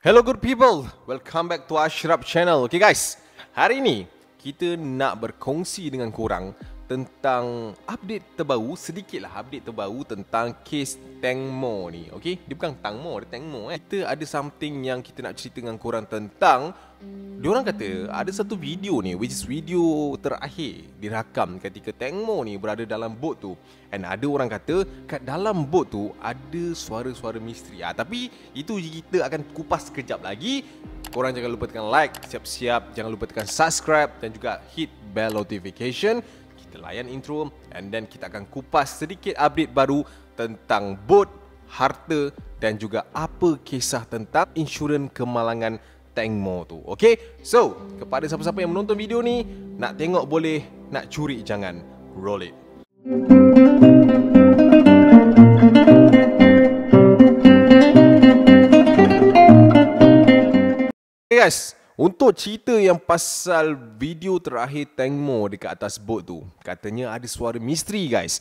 Hello good people, welcome back to Ashraf channel. Okay guys, hari ni kita nak berkongsi dengan korang tentang update terbaru, sedikitlah update terbaru tentang kes Teng Mo ni. Okay, dia bukan Tang Mo, dia Teng Mo. Kita ada something yang kita nak cerita dengan korang tentang. Diorang kata ada satu video ni, which is video terakhir dirakam ketika Teng Mo ni berada dalam bot tu. And ada orang kata kat dalam bot tu ada suara-suara misteri. Tapi itu kita akan kupas sekejap lagi. Korang jangan lupa tekan like, siap-siap. Jangan lupa tekan subscribe dan juga hit bell notification. Kita layan intro and then kita akan kupas sedikit update baru tentang bot, harta dan juga apa kisah tentang insurans kemalangan Teng Mo tu. Okay, so kepada siapa-siapa yang menonton video ni, nak tengok boleh, nak curi jangan. Roll it. Okay guys, untuk cerita yang pasal video terakhir Teng Mo dekat atas bot tu, katanya ada suara misteri guys.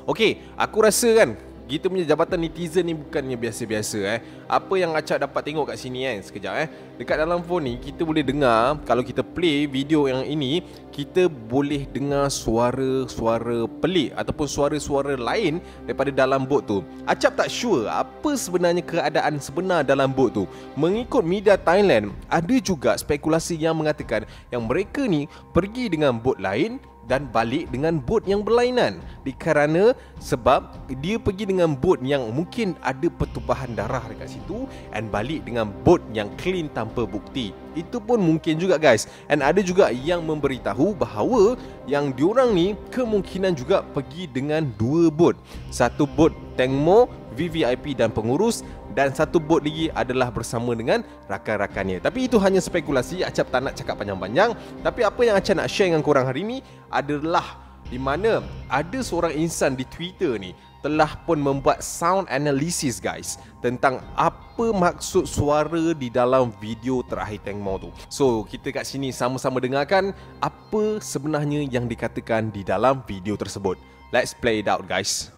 Okay, aku rasa kan kita punya jabatan netizen ni bukannya biasa-biasa Apa yang Acap dapat tengok kat sini sekejap dekat dalam phone ni kita boleh dengar, kalau kita play video yang ini, kita boleh dengar suara-suara pelik ataupun suara-suara lain daripada dalam bot tu. Acap tak sure apa sebenarnya keadaan sebenar dalam bot tu. Mengikut media Thailand, ada juga spekulasi yang mengatakan yang mereka ni pergi dengan bot lain dan balik dengan bot yang berlainan. Dikerana sebab dia pergi dengan bot yang mungkin ada pertumpahan darah dekat situ and balik dengan bot yang clean tanpa bukti. Itu pun mungkin juga guys. And ada juga yang memberitahu bahawa yang diorang ni kemungkinan juga pergi dengan dua bot. Satu bot Teng Mo, VVIP dan pengurus, dan satu bot lagi adalah bersama dengan rakan-rakannya. Tapi itu hanya spekulasi, Acap tak nak cakap panjang-panjang. Tapi apa yang Acap nak share dengan korang hari ni adalah di mana ada seorang insan di Twitter ni telah pun membuat sound analysis guys tentang apa maksud suara di dalam video terakhir Teng Mo tu. So kita kat sini sama-sama dengarkan apa sebenarnya yang dikatakan di dalam video tersebut. Let's play it out guys.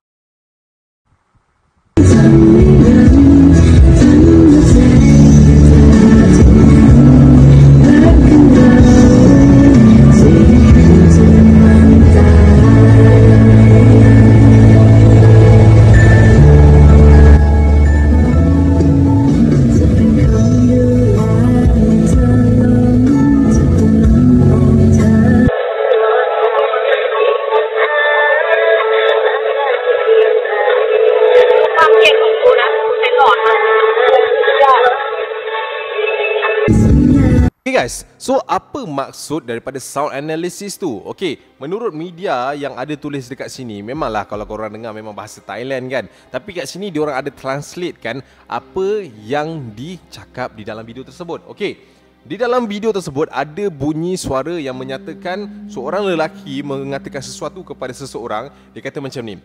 Okay guys, so apa maksud daripada sound analysis tu? Okay, menurut media yang ada tulis dekat sini, memanglah kalau korang dengar memang bahasa Thailand kan, tapi kat sini diorang ada translate kan apa yang dicakap di dalam video tersebut. Okay, di dalam video tersebut ada bunyi suara yang menyatakan seorang lelaki mengatakan sesuatu kepada seseorang. Dia kata macam ni,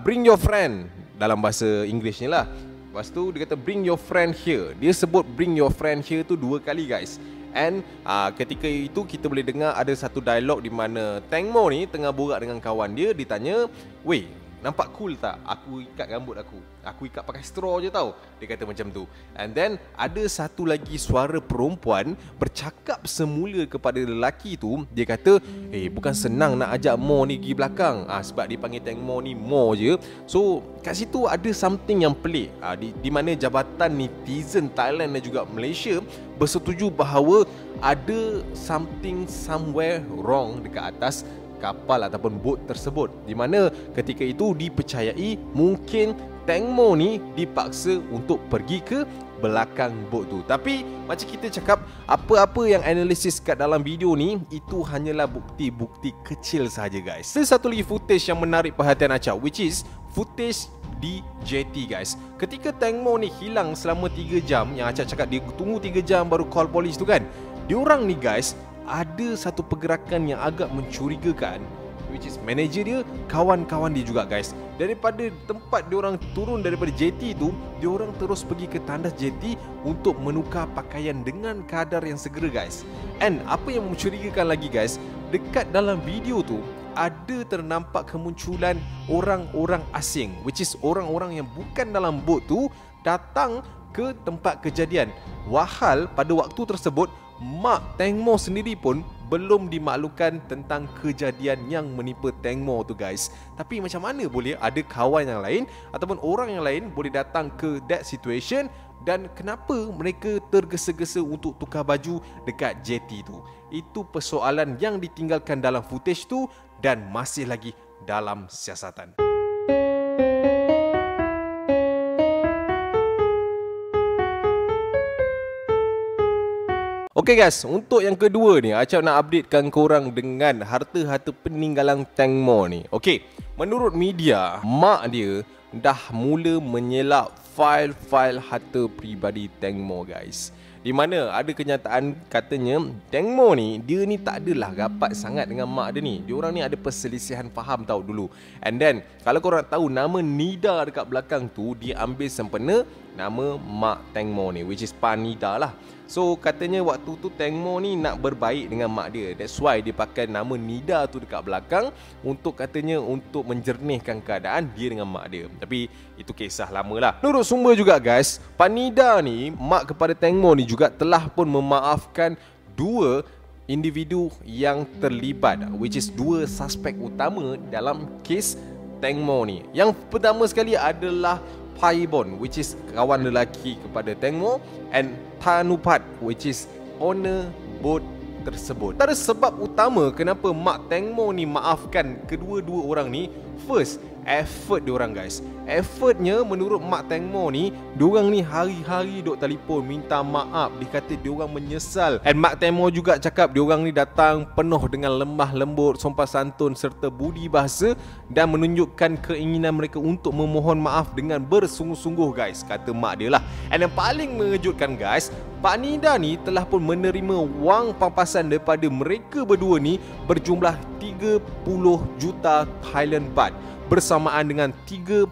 bring your friend, dalam bahasa English ni lah. Lepas tu dia kata bring your friend here. Dia sebut bring your friend here tu 2 kali guys. And ketika itu kita boleh dengar ada satu dialog di mana Teng Mo ni tengah borak dengan kawan dia. Ditanya, weh, nampak cool tak aku ikat rambut aku? Aku ikat pakai straw je tau. Dia kata macam tu. And then ada satu lagi suara perempuan bercakap semula kepada lelaki tu. Dia kata, bukan senang nak ajak Mo ni pergi belakang, sebab dia panggil Teng Mo ni Mo je. So kat situ ada something yang pelik, di mana jabatan netizen Thailand dan juga Malaysia bersetuju bahawa ada something somewhere wrong dekat atas kapal ataupun bot tersebut, di mana ketika itu dipercayai mungkin Teng Mo ni dipaksa untuk pergi ke belakang bot tu. Tapi macam kita cakap, apa-apa yang analisis kat dalam video ni itu hanyalah bukti-bukti kecil sahaja guys. Ada satu lagi footage yang menarik perhatian Acap, which is footage di JT guys. Ketika Teng Mo ni hilang selama 3 jam, yang Acap cakap dia tunggu 3 jam baru call polis tu kan, diorang ni guys ada satu pergerakan yang agak mencurigakan, which is manager dia, kawan-kawan dia juga guys. Daripada tempat diorang turun daripada JT tu, diorang terus pergi ke tandas JT untuk menukar pakaian dengan kadar yang segera guys. And apa yang mencurigakan lagi guys, dekat dalam video tu ada ternampak kemunculan orang-orang asing, which is orang-orang yang bukan dalam bot tu datang ke tempat kejadian. Wahal pada waktu tersebut mak Teng Mo sendiri pun belum dimaklumkan tentang kejadian yang menimpa Teng Mo tu guys. Tapi macam mana boleh ada kawan yang lain ataupun orang yang lain boleh datang ke that situation, dan kenapa mereka tergesa-gesa untuk tukar baju dekat JT tu? Itu persoalan yang ditinggalkan dalam footage tu dan masih lagi dalam siasatan. Okay guys, untuk yang kedua ni, Acap nak updatekan korang dengan harta-harta peninggalan Teng Mo ni. Okay, menurut media, mak dia dah mula menyelak fail-fail harta peribadi Teng Mo guys. Di mana ada kenyataan katanya Teng Mo ni, dia ni tak adalah rapat sangat dengan mak dia ni. Diorang ni ada perselisihan faham tau dulu. And then, kalau korang tahu nama Nida dekat belakang tu, dia ambil sempena nama mak Teng Mo ni, which is Pan Nida lah. So katanya waktu tu Teng Mo ni nak berbaik dengan mak dia. That's why dia pakai nama Nida tu dekat belakang untuk katanya untuk menjernihkan keadaan dia dengan mak dia. Tapi itu kisah lama lah. Menurut sumber juga guys, Pan Nida ni, mak kepada Teng Mo ni juga telah pun memaafkan dua individu yang terlibat, which is dua suspek utama dalam kes Teng Mo ni. Yang pertama sekali adalah Paibon, which is kawan lelaki kepada Teng Mo, and Tanupat, which is owner boat tersebut. Antara sebab utama kenapa mak Teng Mo ni maafkan kedua-dua orang ni, first, effort diorang guys. Effortnya menurut mak Teng Mo ni, diorang ni hari-hari duk telefon minta maaf. Dia kata diorang menyesal. And mak Teng Mo juga cakap diorang ni datang penuh dengan lemah lembut, sopan santun serta budi bahasa dan menunjukkan keinginan mereka untuk memohon maaf dengan bersungguh-sungguh guys, kata mak dia lah. And yang paling mengejutkan guys, Pak Nida ni telah pun menerima wang pampasan daripada mereka berdua ni berjumlah 30 juta Thailand Baht, bersamaan dengan 3.6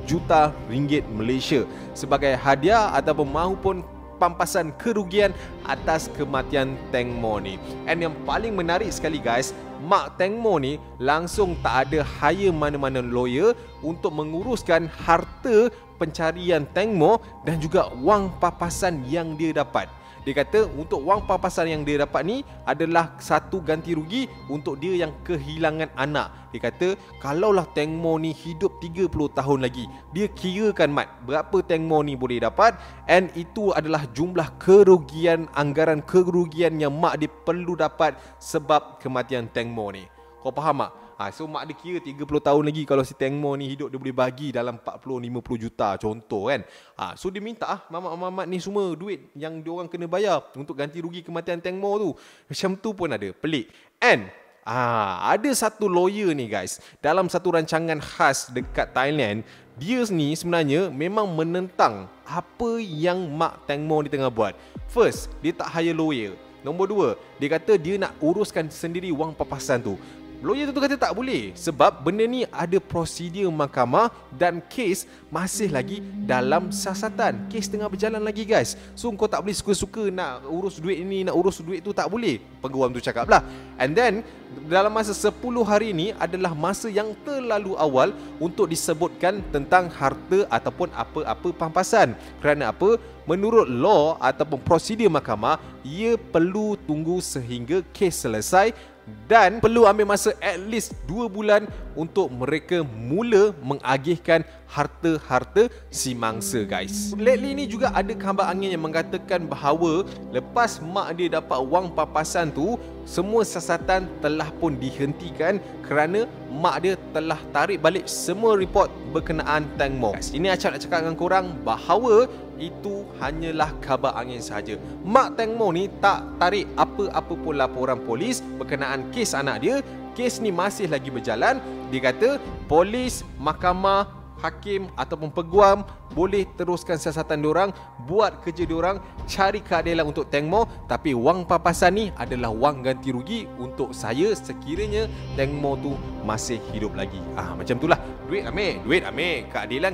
juta ringgit Malaysia sebagai hadiah ataupun maupun pampasan kerugian atas kematian Teng Mo ni. And yang paling menarik sekali guys, mak Teng Mo ni langsung tak ada hire mana-mana lawyer untuk menguruskan harta pencarian Teng Mo dan juga wang pampasan yang dia dapat. Dia kata untuk wang pampasan yang dia dapat ni adalah satu ganti rugi untuk dia yang kehilangan anak. Dia kata kalaulah Teng Mo ni hidup 30 tahun lagi, dia kirakan mat berapa Teng Mo ni boleh dapat, and itu adalah jumlah kerugian, anggaran kerugian yang mak dia perlu dapat sebab kematian Teng Mo ni. Kau faham tak? So mak dia kira 30 tahun lagi kalau si Teng Mo ni hidup, dia boleh bagi dalam 40-50 juta contoh kan. So dia minta mamat-mamat ni semua duit yang diorang kena bayar untuk ganti rugi kematian Teng Mo tu. Macam tu pun ada, pelik. And ada satu lawyer ni guys, dalam satu rancangan khas dekat Thailand, dia ni sebenarnya memang menentang apa yang mak Teng Mo ni tengah buat. First, dia tak hire lawyer. Nombor dua, dia kata dia nak uruskan sendiri wang pampasan tu. Lawyer tu kata tak boleh sebab benda ni ada prosedur mahkamah dan kes masih lagi dalam siasatan. Kes tengah berjalan lagi guys. So kau tak boleh suka-suka nak urus duit ini, nak urus duit tu, tak boleh. Peguam tu cakap lah. And then dalam masa 10 hari ni adalah masa yang terlalu awal untuk disebutkan tentang harta ataupun apa-apa pampasan. Kerana apa? Menurut law ataupun prosedur mahkamah, ia perlu tunggu sehingga kes selesai dan perlu ambil masa at least 2 bulan untuk mereka mula mengagihkan harta-harta si mangsa guys. Lately ni juga ada khabar angin yang mengatakan bahawa lepas mak dia dapat wang pampasan tu, semua siasatan telah pun dihentikan kerana mak dia telah tarik balik semua report berkenaan Teng Mo. Ini Acap nak cakap dengan korang bahawa itu hanyalah khabar angin sahaja. Mak Teng Mo ni tak tarik apa-apa pun laporan polis berkenaan kes anak dia. Kes ni masih lagi berjalan. Dia kata polis, mahkamah, hakim ataupun peguam boleh teruskan siasatan diorang, buat kerja diorang, cari keadilan untuk Teng Mo. Tapi wang pampasan ni adalah wang ganti rugi untuk saya sekiranya Teng Mo tu masih hidup lagi. Macam itulah. Duit ambil, keadilan.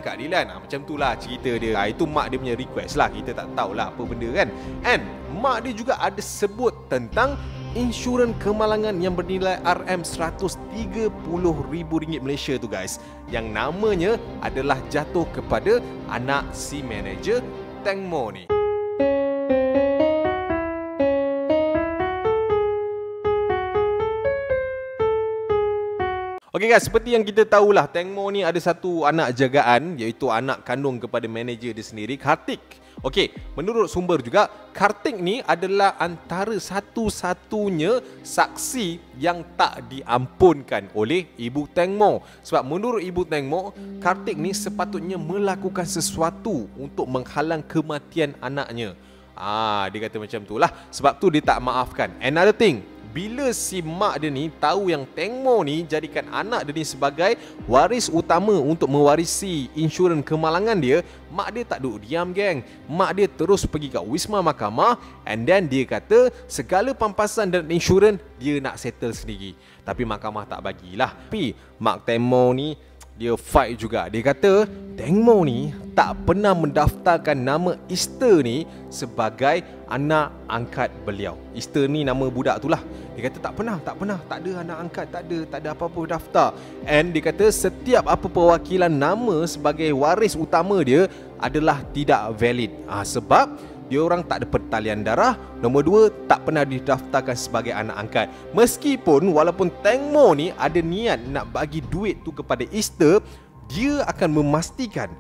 Macam itulah cerita dia. Itu mak dia punya request lah. Kita tak tahulah apa benda kan. And mak dia juga ada sebut tentang insurans kemalangan yang bernilai RM130,000 Malaysia tu guys, yang namanya adalah jatuh kepada anak si manager Teng Mo ni. Okey guys, seperti yang kita tahulah, Teng Mo ni ada satu anak jagaan, iaitu anak kandung kepada manager dia sendiri, Kartik. Okey, menurut sumber juga, Kartik ni adalah antara satu-satunya saksi yang tak diampunkan oleh Ibu Teng Mo. Sebab menurut Ibu Teng Mo, Kartik ni sepatutnya melakukan sesuatu untuk menghalang kematian anaknya. Dia kata macam tu lah. Sebab tu dia tak maafkan. Another thing, bila si mak dia ni tahu yang Teng Mo ni jadikan anak dia ni sebagai waris utama untuk mewarisi insurans kemalangan dia, mak dia tak duduk diam geng. Mak dia terus pergi kat wisma mahkamah, and then dia kata segala pampasan dan insurans dia nak settle sendiri. Tapi mahkamah tak bagilah. Tapi mak Teng Mo ni dia fight juga. Dia kata Teng Mo ni tak pernah mendaftarkan nama Easter ni sebagai anak angkat beliau. Easter ni nama budak tu lah. Dia kata tak pernah, tak ada anak angkat, tak ada apa-apa daftar. And dia kata setiap apa perwakilan nama sebagai waris utama dia adalah tidak valid. Sebab dia orang tak ada pertalian darah. Nombor dua, tak pernah didaftarkan sebagai anak angkat. Meskipun walaupun Teng Mo ni ada niat nak bagi duit tu kepada Easter, dia akan memastikan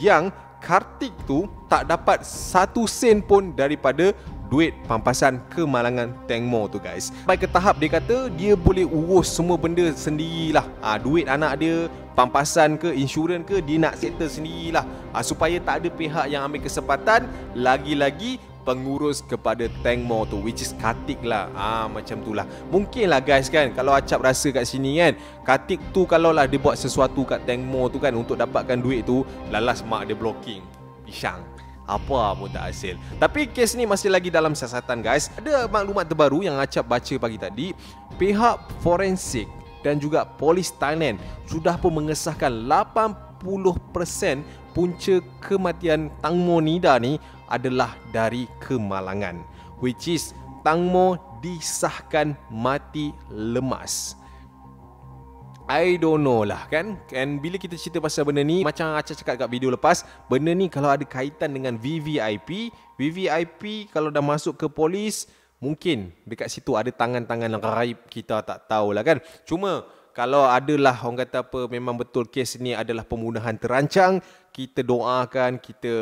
yang Kartik tu tak dapat 1 sen pun daripada duit pampasan kemalangan Teng Mo tu guys. Sampai ke tahap dia kata dia boleh urus semua benda sendirilah. Duit anak dia, pampasan ke, insurans ke, dia nak settle sendirilah. Supaya tak ada pihak yang ambil kesempatan, lagi-lagi pengurus kepada Teng Mo tu, which is Kartik lah. Macam tu lah. Mungkin lah guys kan, kalau Acap rasa kat sini kan, Kartik tu kalau lah dia buat sesuatu kat Teng Mo tu kan untuk dapatkan duit tu, lalas mak dia blocking, pisang, apa pun tak hasil. Tapi kes ni masih lagi dalam siasatan guys. Ada maklumat terbaru yang Acap baca pagi tadi, pihak forensik dan juga polis Thailand sudah pun mengesahkan 80% punca kematian Teng Mo Nida ni adalah dari kemalangan, which is Teng Mo disahkan mati lemas. I don't know lah kan. And bila kita cerita pasal benda ni, macam Acap cakap kat video lepas, benda ni kalau ada kaitan dengan VVIP kalau dah masuk ke polis, mungkin dekat situ ada tangan-tangan raib, kita tak tahulah kan. Cuma kalau adalah orang kata apa, memang betul kes ni adalah pembunuhan terancang, kita doakan, kita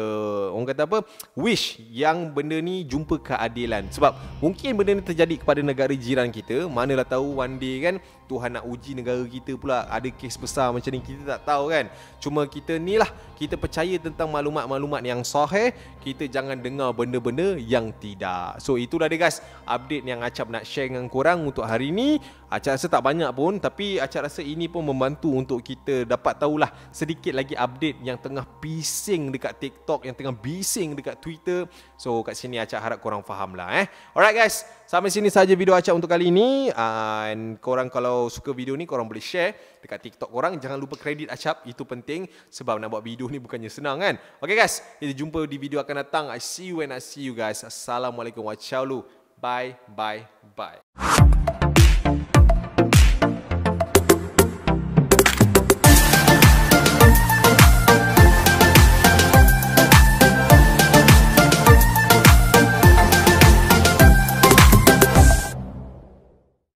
orang kata apa, wish yang benda ni jumpa keadilan. Sebab mungkin benda ni terjadi kepada negara jiran kita, manalah tahu one day kan Tuhan nak uji negara kita pula, ada kes besar macam ni, kita tak tahu kan. Cuma kita ni lah, kita percaya tentang maklumat-maklumat yang sahih, kita jangan dengar benda-benda yang tidak. So itulah dia guys, update yang Acap nak share dengan korang untuk hari ni. Acap rasa tak banyak pun, tapi Acap rasa ini pun membantu untuk kita dapat tahulah sedikit lagi update yang tengah bising dekat TikTok, yang tengah bising dekat Twitter. So kat sini Acap harap korang faham lah. Alright guys, sampai sini saja video Acap untuk kali ini. And korang kalau suka video ni, korang boleh share dekat TikTok korang. Jangan lupa kredit Acap, itu penting. Sebab nak buat video ni bukannya senang kan. Okay guys, kita jumpa di video akan datang. I see you when I see you guys. Assalamualaikum warahmatullahi wabarakatuh. Bye.